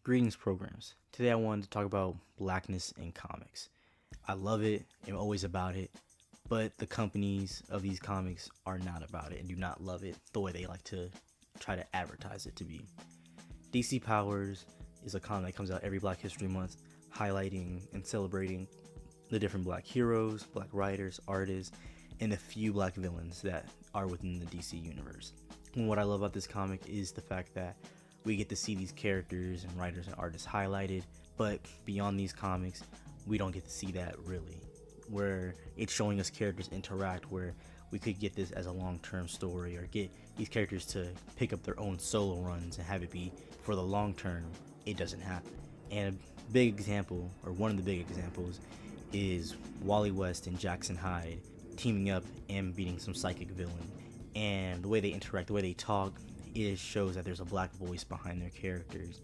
Greetings, programs. Today I wanted to talk about blackness in comics. I love it, I'm always about it, but the companies of these comics are not about it and do not love it the way they like to try to advertise it to be. DC Powers is a comic that comes out every Black History Month, highlighting and celebrating the different black heroes, black writers, artists, and the few black villains that are within the DC universe. And what I love about this comic is the fact that we get to see these characters and writers and artists highlighted, but beyond these comics, we don't get to see that really. Where it's showing us characters interact, where we could get this as a long-term story or get these characters to pick up their own solo runs and have it be for the long term. It doesn't happen. And a big example, or one of the big examples, is Wally West and Jackson Hyde teaming up and beating some psychic villain. And the way they interact, the way they talk, it shows that there's a black voice behind their characters.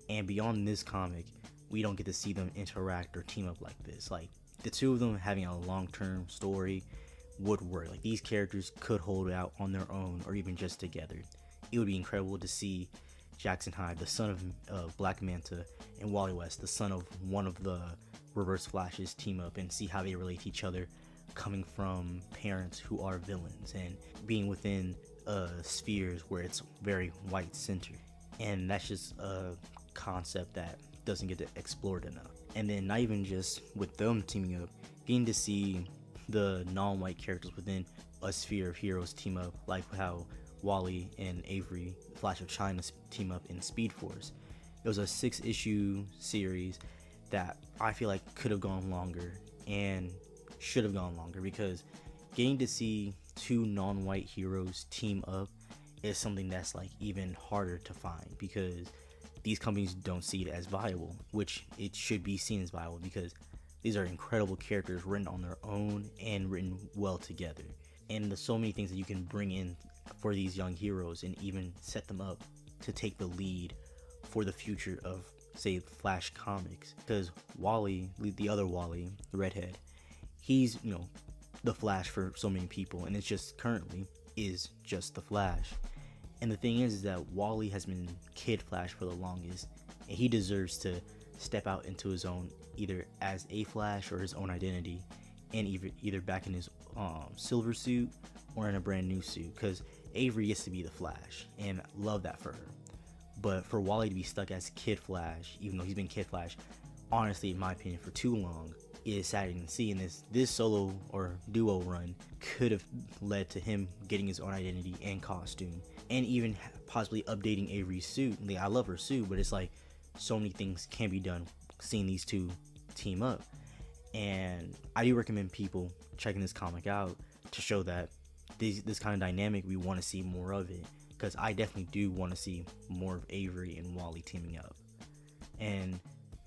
And beyond this comic, we don't get to see them interact or team up like this. Like, the two of them having a long-term story would work. Like, these characters could hold out on their own or even just together. It would be incredible to see Jackson Hyde, the son of Black Manta, and Wally West, the son of one of the Reverse Flashes, team up and see how they relate to each other, coming from parents who are villains and being within spheres where it's very white centered. And that's just a concept that doesn't get explored enough. And then not even just with them teaming up, getting to see the non-white characters within a sphere of heroes team up, like how Wally and Avery, Flash of China, team up in Speed Force. It was a 6-issue series that I feel like could have gone longer and should have gone longer, because getting to see two non-white heroes team up is something that's like even harder to find, because these companies don't see it as viable, which it should be seen as viable, because these are incredible characters written on their own and written well together. And there's so many things that you can bring in for these young heroes and even set them up to take the lead for the future of, say, Flash comics. Because Wally, the other Wally, the redhead, he's, the Flash for so many people, and it's just currently is just the Flash. And the thing is that Wally has been Kid Flash for the longest, and he deserves to step out into his own, either as a Flash or his own identity, and either back in his silver suit or in a brand new suit, because Avery gets to be the Flash, and love that for her. But for Wally to be stuck as Kid Flash, even though he's been Kid Flash, honestly, in my opinion, for too long, is saddening to see. And this solo or duo run could have led to him getting his own identity and costume, and even possibly updating Avery's suit. I love her suit, but it's like so many things can be done seeing these two team up. And I do recommend people checking this comic out to show that this kind of dynamic, we want to see more of it, because I definitely do want to see more of Avery and Wally teaming up. And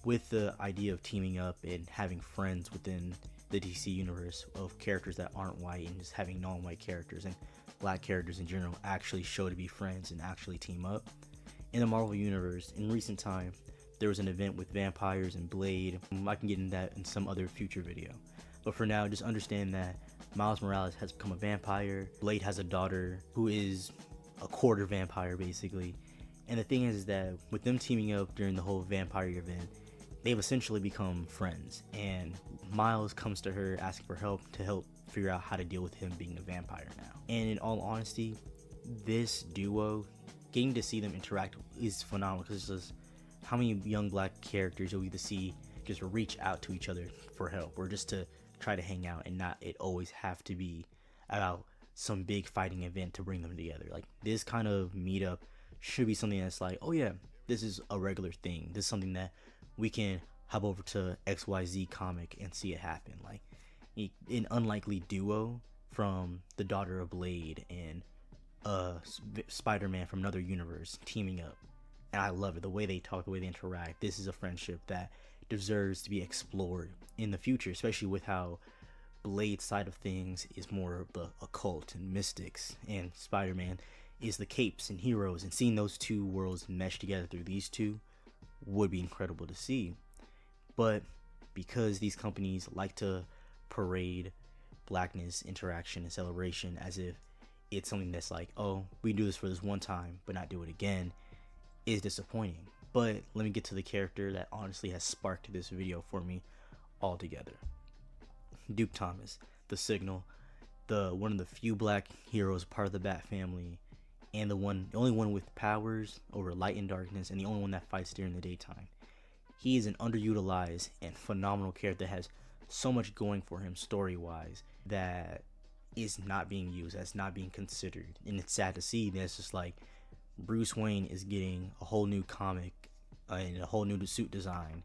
with the idea of teaming up and having friends within the DC universe of characters that aren't white, and just having non-white characters and black characters in general actually show to be friends and actually team up. In the Marvel universe, in recent time, there was an event with vampires and Blade. I can get into that in some other future video. But for now, just understand that Miles Morales has become a vampire. Blade has a daughter who is a quarter vampire, basically. And the thing is that with them teaming up during the whole vampire event, they've essentially become friends. And Miles comes to her asking for help to help figure out how to deal with him being a vampire now. And in all honesty, this duo, getting to see them interact is phenomenal, because it's just how many young black characters you'll get to see just reach out to each other for help, or just to try to hang out, and not it always have to be about some big fighting event to bring them together. Like, this kind of meetup should be something that's like, oh yeah, this is a regular thing. This is something that we can hop over to XYZ comic and see it happen. Like, an unlikely duo from the daughter of Blade and Spider-Man from another universe teaming up. And I love it, the way they talk, the way they interact. This is a friendship that deserves to be explored in the future, especially with how Blade's side of things is more of the occult and mystics, and Spider-Man is the capes and heroes. And seeing those two worlds mesh together through these two would be incredible to see. But because these companies like to parade blackness, interaction, and celebration as if it's something that's like, oh, we do this for this one time but not do it again, is disappointing. But let me get to the character that honestly has sparked this video for me altogether. Duke Thomas, the Signal, the one of the few black heroes part of the Bat family, and the only one with powers over light and darkness, and the only one that fights during the daytime. He is an underutilized and phenomenal character that has so much going for him story-wise that is not being used, that's not being considered. And it's sad to see that it's just like Bruce Wayne is getting a whole new comic and a whole new suit design,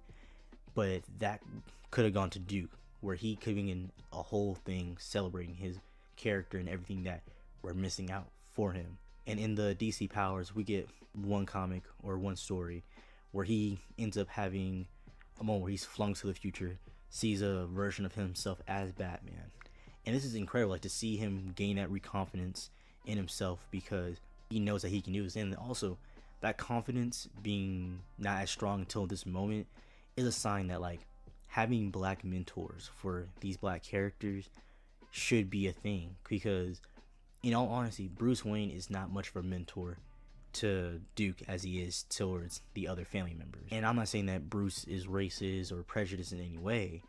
but that could have gone to Duke, where he could be in a whole thing celebrating his character and everything that we're missing out for him. And in the DC Powers, we get one comic or one story where he ends up having a moment where he's flung to the future, sees a version of himself as Batman. And this is incredible, like to see him gain that reconfidence in himself because he knows that he can do this. And also that confidence being not as strong until this moment is a sign that like having black mentors for these black characters should be a thing, because in all honesty, Bruce Wayne is not much of a mentor to Duke as he is towards the other family members. And I'm not saying that Bruce is racist or prejudiced in any way,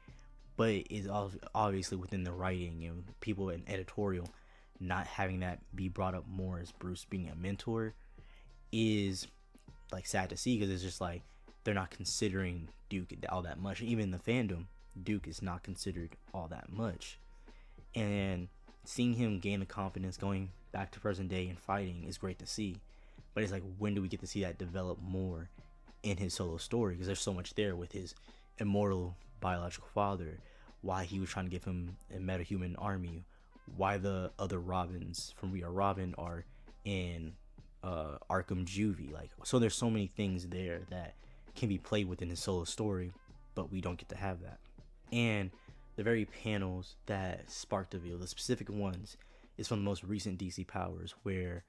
but it is obviously within the writing and people in editorial not having that be brought up more as Bruce being a mentor is like sad to see, because it's just like they're not considering Duke all that much. Even in the fandom, Duke is not considered all that much. And seeing him gain the confidence going back to present day and fighting is great to see. But it's like, when do we get to see that develop more in his solo story? Because there's so much there with his immortal biological father, why he was trying to give him a metahuman army, why the other Robins from We Are Robin are in Arkham Juvie. Like, so there's so many things there that can be played within his solo story, but we don't get to have that. And the very panels that sparked the video, the specific ones, is from the most recent DC Powers, where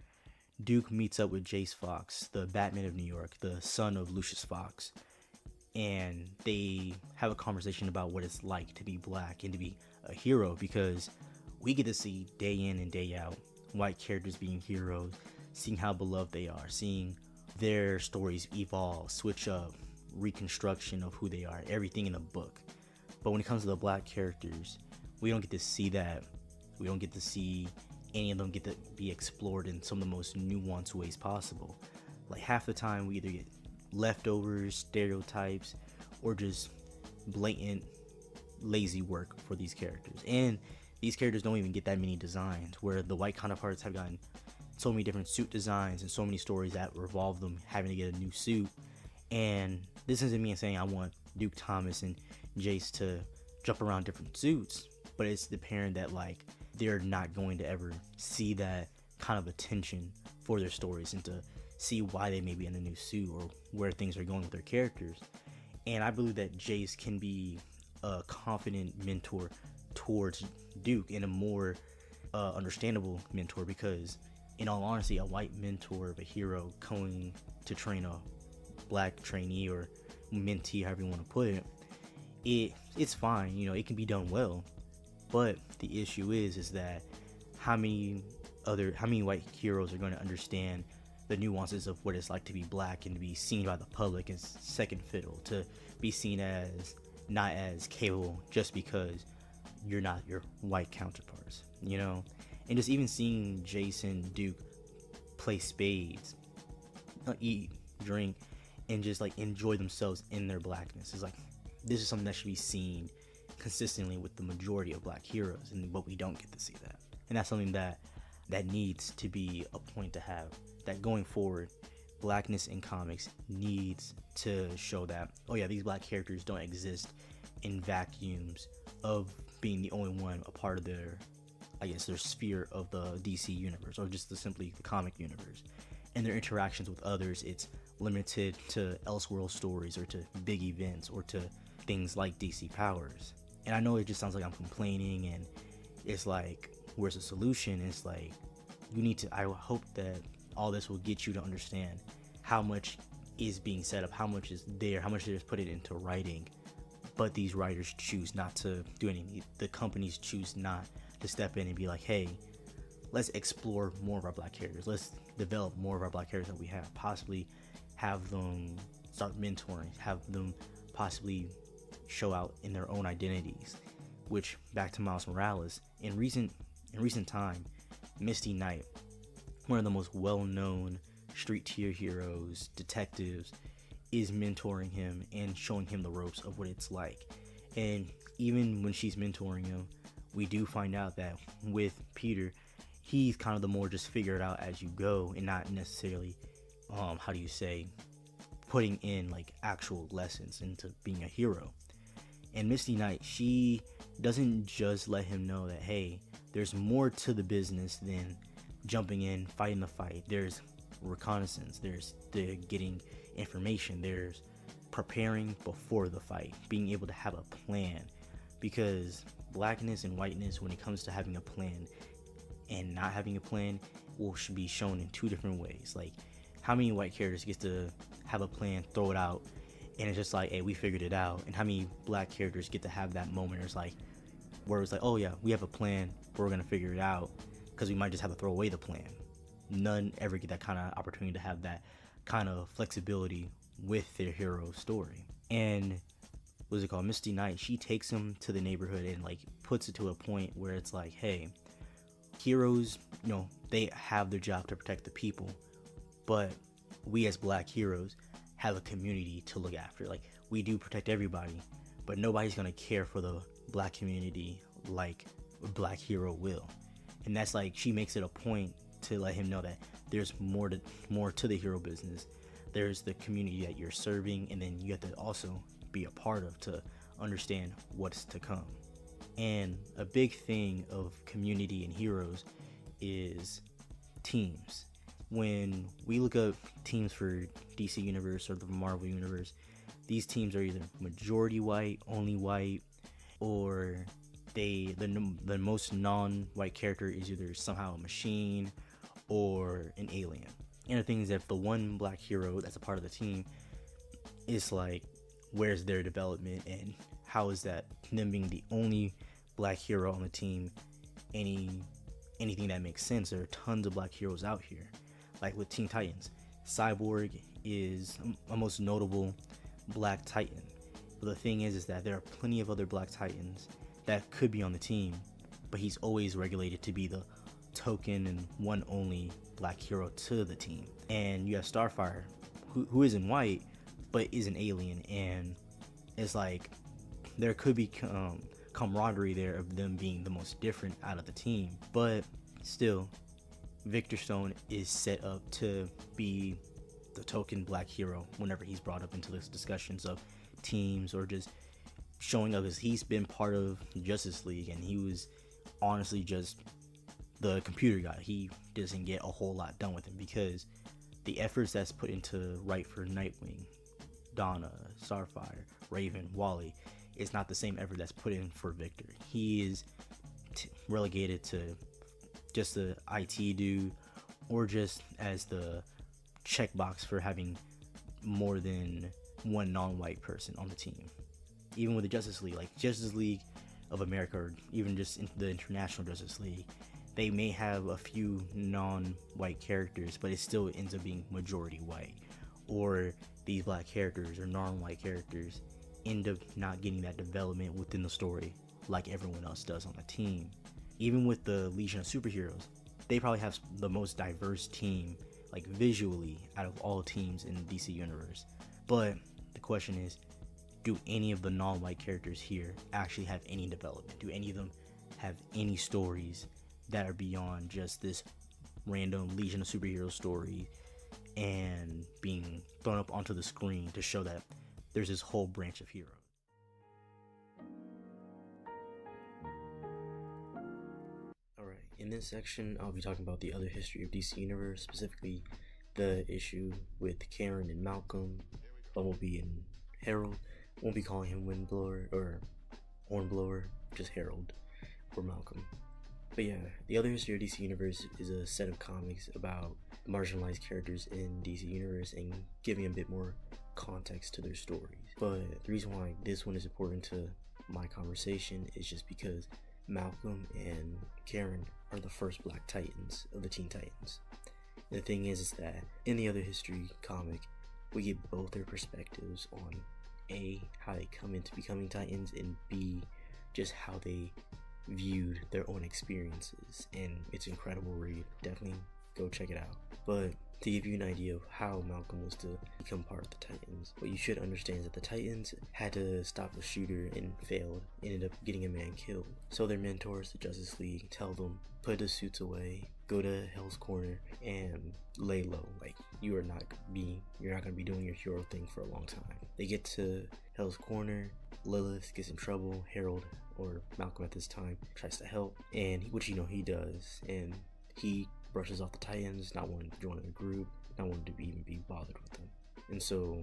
Duke meets up with Jace Fox, the Batman of New York, the son of Lucius Fox, and they have a conversation about what it's like to be black and to be a hero, because we get to see day in and day out white characters being heroes, seeing how beloved they are, seeing their stories evolve, switch up, reconstruction of who they are, everything in the book. But when it comes to the black characters, we don't get to see that. We don't get to see any of them get to be explored in some of the most nuanced ways possible. Like, half the time we either get leftovers, stereotypes, or just blatant lazy work for these characters. And these characters don't even get that many designs, where the white counterparts have gotten so many different suit designs and so many stories that revolve them having to get a new suit. And this isn't me saying I want Duke Thomas and Jace to jump around different suits, but it's the parent that like they're not going to ever see that kind of attention for their stories and to see why they may be in a new suit or where things are going with their characters. And I believe that Jace can be a confident mentor towards Duke and a more understandable mentor, because in all honesty, a white mentor of a hero going to train a black trainee or mentee, however you want to put it, it's fine, you know, it can be done well. But the issue is that how many white heroes are going to understand the nuances of what it's like to be black and to be seen by the public as second fiddle, to be seen as not as capable just because you're not your white counterparts, you know? And just even seeing Jason Duke play spades, eat, drink, and just like enjoy themselves in their blackness is like, this is something that should be seen consistently with the majority of black heroes, but we don't get to see that. And that's something that needs to be a point to have, that going forward, blackness in comics needs to show that, oh yeah, these black characters don't exist in vacuums of being the only one a part of their, I guess, their sphere of the DC universe, or just simply the comic universe. And their interactions with others, it's limited to Elseworld stories or to big events or to things like DC Powers. And I know it just sounds like I'm complaining and it's like, where's the solution? It's like, I hope that all this will get you to understand how much is being set up, how much is there, how much is put it into writing, but these writers choose not to do anything. The companies choose not to step in and be like, hey, let's explore more of our black characters. Let's develop more of our black characters that we have, possibly have them start mentoring, have them possibly show out in their own identities. Which, back to Miles Morales, in recent time, Misty Knight, one of the most well-known street tier heroes, detectives, is mentoring him and showing him the ropes of what it's like. And even when she's mentoring him, we do find out that with Peter, he's kind of the more just figure it out as you go, and not necessarily putting in like actual lessons into being a hero. And Misty Knight, she doesn't just let him know that, hey, there's more to the business than jumping in, fighting the fight. There's reconnaissance, there's the getting information, there's preparing before the fight, being able to have a plan. Because blackness and whiteness, when it comes to having a plan and not having a plan, should be shown in two different ways. Like, how many white characters get to have a plan, throw it out, and it's just like, hey, we figured it out? And how many black characters get to have that moment where it's like, oh yeah, we have a plan, but we're gonna figure it out, because we might just have to throw away the plan. None ever get that kind of opportunity to have that kind of flexibility with their hero story. And what's it called? Misty Knight, she takes him to the neighborhood and like puts it to a point where it's like, hey, heroes, they have their job to protect the people, but we as black heroes have a community to look after. Like, we do protect everybody, but nobody's gonna care for the black community like a black hero will. And that's like, she makes it a point to let him know that there's more to the hero business. There's the community that you're serving, and then you have to also be a part of to understand what's to come. And a big thing of community and heroes is teams. When we look up teams for DC Universe or the Marvel Universe, these teams are either majority white, only white, or the most non-white character is either somehow a machine or an alien. And the thing is, if the one black hero that's a part of the team, is like, where's their development, and how is that them being the only black hero on the team anything that makes sense? There are tons of black heroes out here. Like with Teen Titans, Cyborg is a most notable black titan. But the thing is that there are plenty of other black titans that could be on the team, but he's always regulated to be the token and one only black hero to the team. And you have Starfire, who isn't white, but is an alien, and it's like, there could be camaraderie there of them being the most different out of the team. But still, Victor Stone is set up to be the token black hero whenever he's brought up into these discussions of teams, or just showing up, as he's been part of Justice League, and he was honestly just the computer guy. He doesn't get a whole lot done with him, because the efforts that's put into right for Nightwing, Donna, Starfire, Raven, Wally, is not the same effort that's put in for Victor. He is relegated to just the IT dude, or just as the checkbox for having more than one non-white person on the team. Even with the Justice League, like Justice League of America, or even just the International Justice League, they may have a few non-white characters, but it still ends up being majority white. Or these black characters or non-white characters end up not getting that development within the story like everyone else does on the team. Even with the Legion of Superheroes, they probably have the most diverse team, like visually, out of all teams in the DC Universe. But the question is, do any of the non-white characters here actually have any development? Do any of them have any stories that are beyond just this random Legion of Superheroes story and being thrown up onto the screen to show that there's this whole branch of heroes? Alright, in this section I'll be talking about the other history of DC Universe, specifically the issue with Karen and Malcolm, Bumblebee and Harold. Won't be calling him Windblower or Hornblower, just Harold or Malcolm. But yeah, the other history of DC Universe is a set of comics about marginalized characters in DC Universe and giving a bit more context to their stories. But the reason why this one is important to my conversation is just because Malcolm and Karen are the first Black Titans of the Teen Titans. And the thing is that in the other history comic, we get both their perspectives on A, how they come into becoming Titans, and B, just how they viewed their own experiences. And it's an incredible read. Definitely go check it out. But to give you an idea of how Malcolm was to become part of the Titans, what you should understand is that the Titans had to stop a shooter and failed, ended up getting a man killed. So their mentors, the Justice League, tell them, put the suits away, go to Hell's Corner, and lay low. Like, you're not gonna be doing your hero thing for a long time. They get to Hell's Corner, Lilith gets in trouble, Harold, or Malcolm at this time, tries to help, and which he does, and he brushes off the Titans, not wanting to join a group, not wanting to even be bothered with them. And so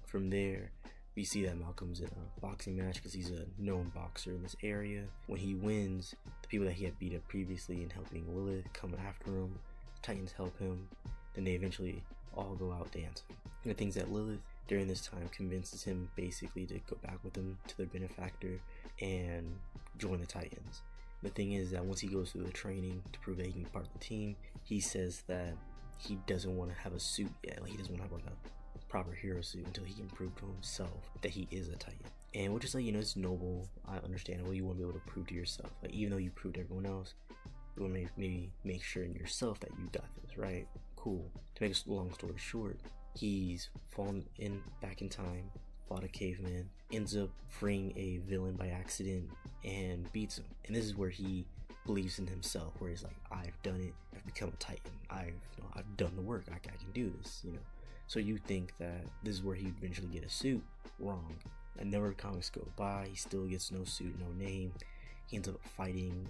from there, we see that Malcolm's in a boxing match because he's a known boxer in this area. When he wins, the people that he had beat up previously and helping Lilith come after him, the Titans help him, then they eventually all go out dancing. And the things that Lilith during this time convinces him basically to go back with them to their benefactor and join the Titans. The thing is that once he goes through the training to prove that he can be part of the team, he says that he doesn't want to have a suit yet. Like, he doesn't want to have like a proper hero suit until he can prove to himself that he is a Titan. And which is like, it's noble, understandable. You want to be able to prove to yourself, like, even though you proved to everyone else, you want to maybe make sure in yourself that you got this, right? Cool. To make a long story short, he's fallen back in time, fought a caveman, ends up freeing a villain by accident, and beats him. And this is where he believes in himself, where he's like, I've done it, I've become a Titan, I've done the work, I can do this, So you think that this is where he'd eventually get a suit. Wrong. A number of comics go by, he still gets no suit, no name. He ends up fighting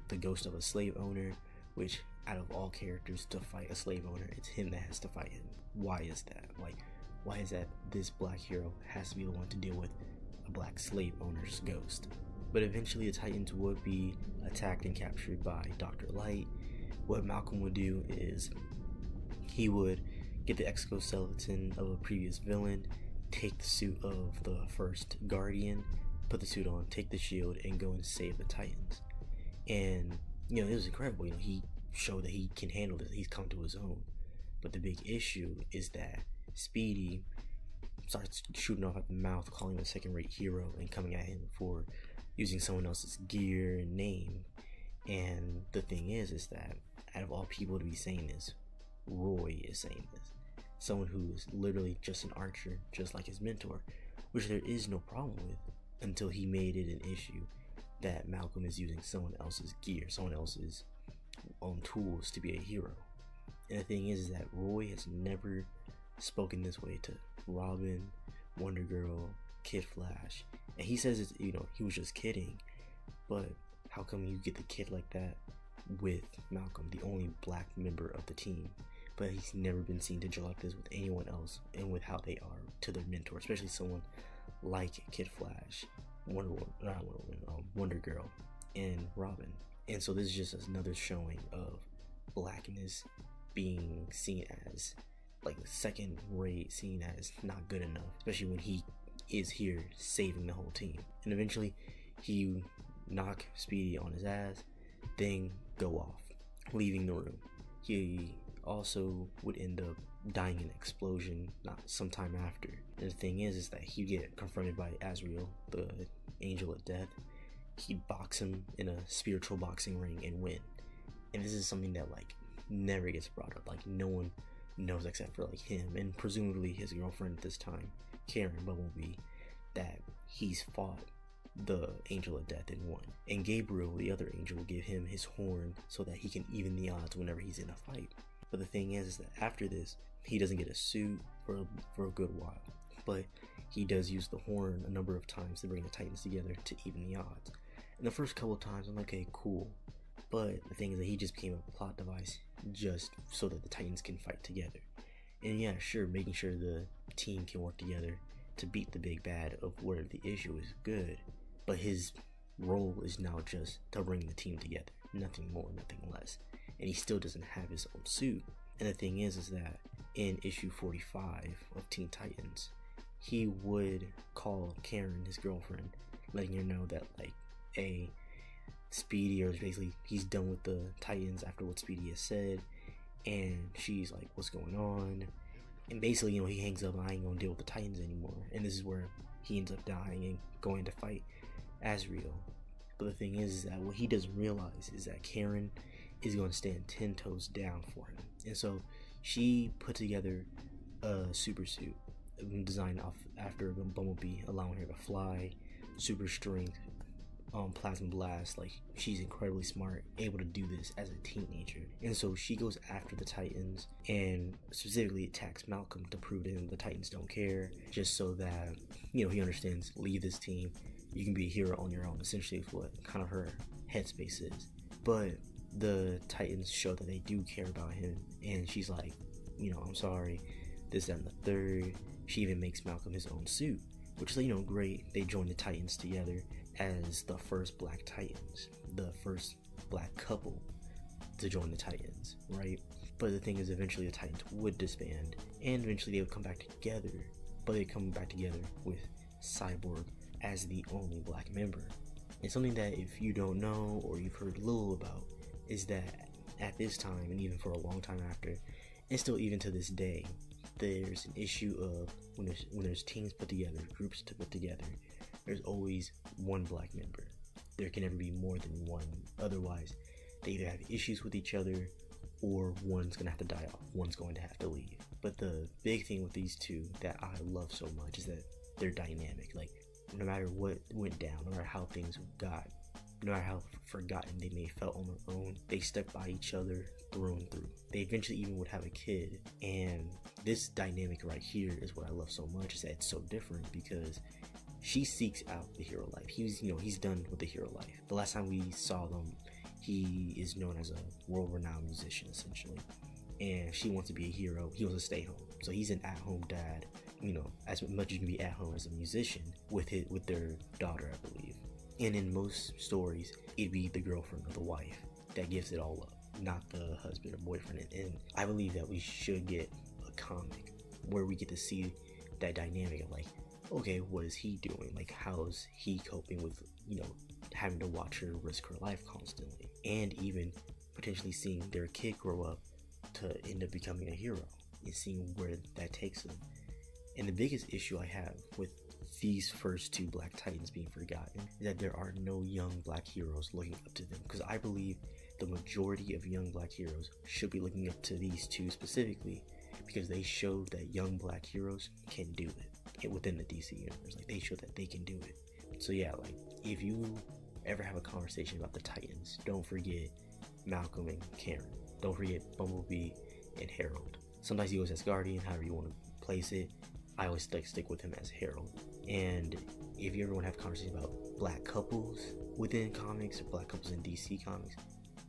the ghost of a slave owner, which out of all characters to fight a slave owner, it's him that has to fight him. Why is that? Like, why is that this black hero has to be the one to deal with a black slave owner's ghost? But eventually the Titans would be attacked and captured by Dr. Light. What Malcolm would do is he would get the exoskeleton of a previous villain, take the suit of the first Guardian, put the suit on, take the shield, and go and save the Titans. And, it was incredible. He showed that he can handle this. He's come to his own. But the big issue is that Speedy starts shooting off at the mouth, calling him a second-rate hero, and coming at him for using someone else's gear and name. And the thing is that out of all people to be saying this, Roy is saying this. Someone who is literally just an archer, just like his mentor, which there is no problem with until he made it an issue that Malcolm is using someone else's gear, someone else's tools to be a hero. And the thing is that Roy has never spoken this way to Robin, Wonder Girl, Kid Flash, and he says it's, he was just kidding. But how come you get the kid like that with Malcolm, the only black member of the team? But he's never been seen to gel like this with anyone else, and with how they are to their mentor, especially someone like Kid Flash, Wonder Girl, and Robin. And so this is just another showing of blackness being seen as like second rate, seen as not good enough, especially when he is here saving the whole team. And eventually he knock Speedy on his ass, then go off, leaving the room. He also would end up dying in an explosion not sometime after. And the thing is that he'd get confronted by Azrael, the angel of death. He'd box him in a spiritual boxing ring and win. And this is something that like never gets brought up. Like, no one knows except for like him and presumably his girlfriend at this time, Karen Bumblebee, that he's fought the angel of death and won. And Gabriel, the other angel, will give him his horn so that he can even the odds whenever he's in a fight. But the thing is that after this, he doesn't get a suit for a good while. But he does use the horn a number of times to bring the Titans together to even the odds. And the first couple of times, I'm like, okay, cool. But the thing is that he just became a plot device just so that the Titans can fight together. And yeah, sure, making sure the team can work together to beat the big bad of whatever the issue is good. But his role is now just to bring the team together. Nothing more, nothing less. And he still doesn't have his own suit. And the thing is that in issue 45 of Teen Titans, he would call Karen, his girlfriend, letting her know that like, Speedy, or basically he's done with the Titans after what Speedy has said. And she's like, what's going on? And basically, he hangs up, I ain't gonna deal with the Titans anymore. And this is where he ends up dying and going to fight Azrael. But the thing is that what he doesn't realize is that Karen is going to stand 10 toes down for him. And so she put together a super suit designed after Bumblebee, allowing her to fly, super strength, plasma blast. Like, she's incredibly smart, able to do this as a teenager. And so she goes after the Titans and specifically attacks Malcolm to prove to him the Titans don't care, just so that he understands, leave this team, you can be a hero on your own. Essentially is what kind of her headspace is. But the Titans show that they do care about him, and she's like, I'm sorry, this, that, and the third. She even makes Malcolm his own suit, which is, great. They join the Titans together as the first Black Titans, the first Black couple to join the Titans, right? But the thing is, eventually the Titans would disband, and eventually they would come back together, but they come back together with Cyborg as the only Black member. And something that, if you don't know or you've heard little about, is that at this time, and even for a long time after, and still even to this day, there's an issue of when there's teams put together, groups to put together, there's always one Black member. There can never be more than one. Otherwise, they either have issues with each other, or one's gonna have to die off, one's going to have to leave. But the big thing with these two that I love so much is that they're dynamic. Like, no matter what went down, no matter how things got, no matter how forgotten they may have felt on their own, they stuck by each other through and through. They eventually even would have a kid, and this dynamic right here is what I love so much, is that it's so different because she seeks out the hero life. He's done with the hero life. The last time we saw them, he is known as a world-renowned musician, essentially, and she wants to be a hero. He wants to stay home, so he's an at-home dad. As much as you can be at home as a musician with their daughter, I believe. And in most stories, it'd be the girlfriend or the wife that gives it all up, not the husband or boyfriend. And I believe that we should get a comic where we get to see that dynamic of, like, okay, what is he doing? Like, how's he coping with, having to watch her risk her life constantly, and even potentially seeing their kid grow up to end up becoming a hero and seeing where that takes them. And the biggest issue I have with these first two Black Titans being forgotten is that there are no young Black heroes looking up to them, because I believe the majority of young Black heroes should be looking up to these two specifically, because they showed that young Black heroes can do it within the DC universe. Like, they showed that they can do it. So yeah, like, if you ever have a conversation about the Titans, don't forget Malcolm and Karen. Don't forget Bumblebee and Harold. Sometimes he goes as Guardian, however you want to place it. I always stick with him as Harold. And if you ever want to have a conversation about Black couples within comics or Black couples in DC comics,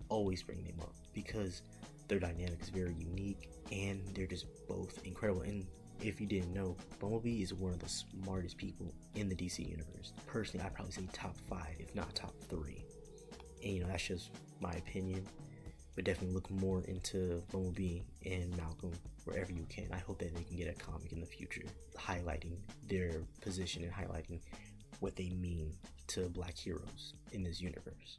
always bring them up, because their dynamic is very unique and they're just both incredible. And if you didn't know, Bumblebee is one of the smartest people in the DC universe. Personally, I'd probably say top 5, if not top 3. And that's just my opinion. But definitely look more into Bumblebee and Malcolm wherever you can. I hope that they can get a comic in the future highlighting their position and highlighting what they mean to Black heroes in this universe.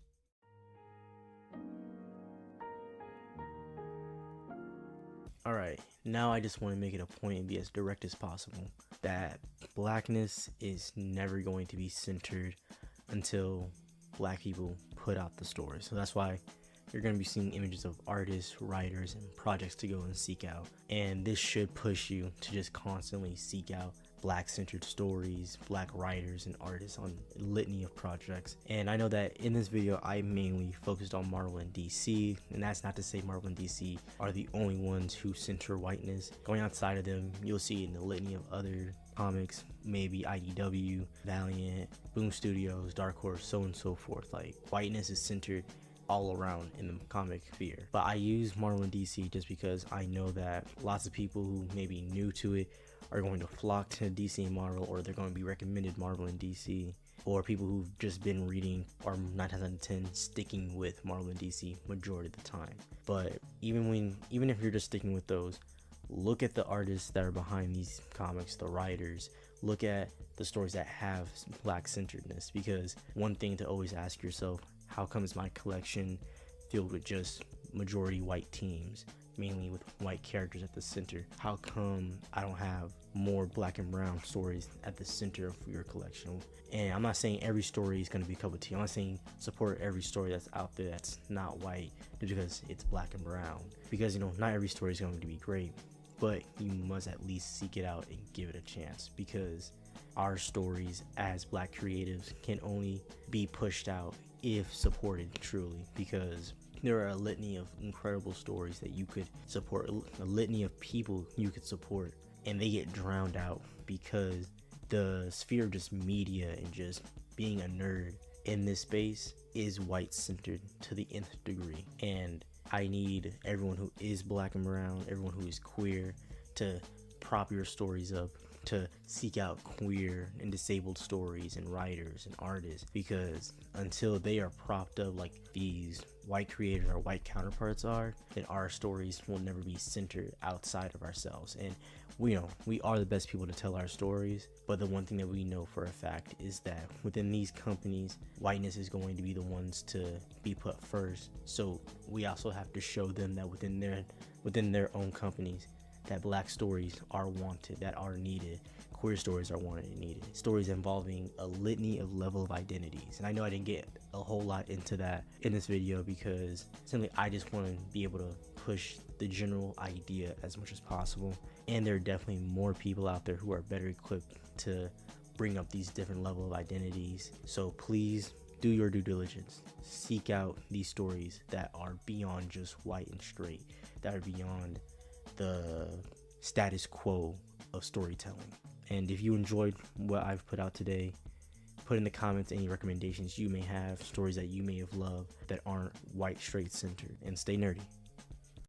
Alright, now I just want to make it a point and be as direct as possible that Blackness is never going to be centered until Black people put out the story. So that's why you're going to be seeing images of artists, writers, and projects to go and seek out. And this should push you to just constantly seek out Black-centered stories, Black writers and artists on a litany of projects. And I know that in this video, I mainly focused on Marvel and DC, and that's not to say Marvel and DC are the only ones who center whiteness. Going outside of them, you'll see in the litany of other comics, maybe IDW, Valiant, Boom Studios, Dark Horse, so on and so forth. Like, whiteness is centered all around in the comic sphere. But I use Marvel and DC just because I know that lots of people who may be new to it are going to flock to DC and Marvel, or they're going to be recommended Marvel and DC, or people who've just been reading are 9 times out of 10 sticking with Marvel and DC majority of the time. But even if you're just sticking with those, look at the artists that are behind these comics, the writers. Look at the stories that have Black centeredness, because one thing to always ask yourself, how come is my collection filled with just majority white teams? mainly with white characters at the center. How come I don't have more black and brown stories at the center of your collection? And I'm not saying every story is going to be a cup of tea. I'm not saying support every story that's out there that's not white just because it's black and brown. Because, you know, not every story is going to be great, but you must at least seek it out and give it a chance, because our stories as black creatives can only be pushed out if supported truly, because there are a litany of incredible stories that you could support, a litany of people you could support, and they get drowned out because the sphere of just media and just being a nerd in this space is white centered to the nth degree. And I need everyone who is black and brown, everyone who is queer, to prop your stories up, to seek out queer and disabled stories and writers and artists, because until they are propped up like these white creators or white counterparts are, then our stories will never be centered outside of ourselves. And we know we are the best people to tell our stories, but the one thing that we know for a fact is that within these companies, whiteness is going to be the ones to be put first. So we also have to show them that within their own companies, that black stories are wanted, that are needed, queer stories are wanted and needed, stories involving a litany of level of identities. And I know I didn't get a whole lot into that in this video, because simply I just want to be able to push the general idea as much as possible. And there are definitely more people out there who are better equipped to bring up these different level of identities. So please do your due diligence. Seek out these stories that are beyond just white and straight, that are beyond the status quo of storytelling. And if you enjoyed what I've put out today, put in the comments any recommendations you may have, stories that you may have loved that aren't white straight centered, and stay nerdy.